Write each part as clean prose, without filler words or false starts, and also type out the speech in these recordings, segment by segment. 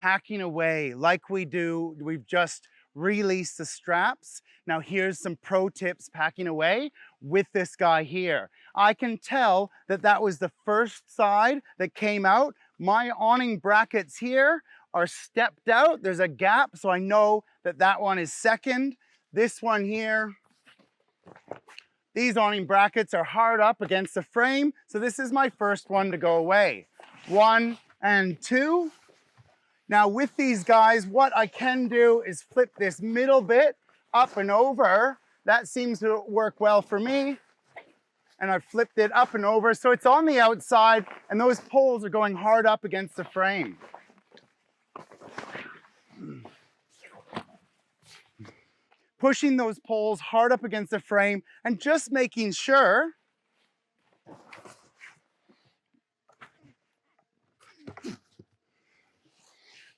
Hacking away like we do. We've just released the straps. Now here's some pro tips packing away with this guy here. I can tell that that was the first side that came out. My awning brackets here are stepped out. There's a gap, so I know that that one is second. This one here, these awning brackets are hard up against the frame, so this is my first one to go away. 1 and 2. Now with these guys, what I can do is flip this middle bit up and over. That seems to work well for me. And I've flipped it up and over, so it's on the outside, and those poles are going hard up against the frame. Pushing those poles hard up against the frame and just making sure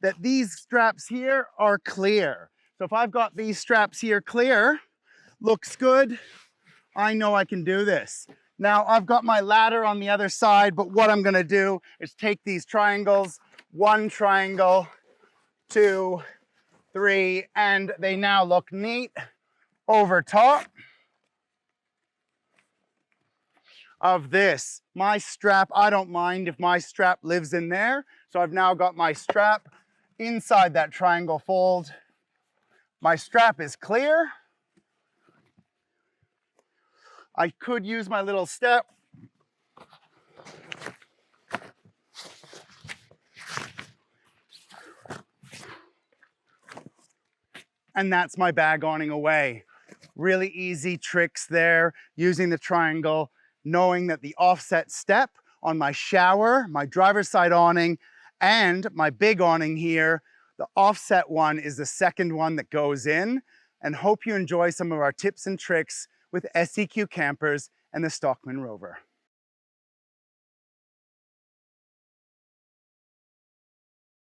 that these straps here are clear. So if I've got these straps here clear, looks good, I know I can do this. Now I've got my ladder on the other side, but what I'm gonna do is take these triangles, 1 triangle, 2, 3, and they now look neat over top of this. My strap, I don't mind if my strap lives in there. So I've now got my strap inside that triangle fold. My strap is clear. I could use my little step. And that's my bag awning away. Really easy tricks there, using the triangle, knowing that the offset step on my shower, my driver's side awning, and my big awning here, the offset one is the second one that goes in. And hope you enjoy some of our tips and tricks with SEQ Campers and the Stockman Rover.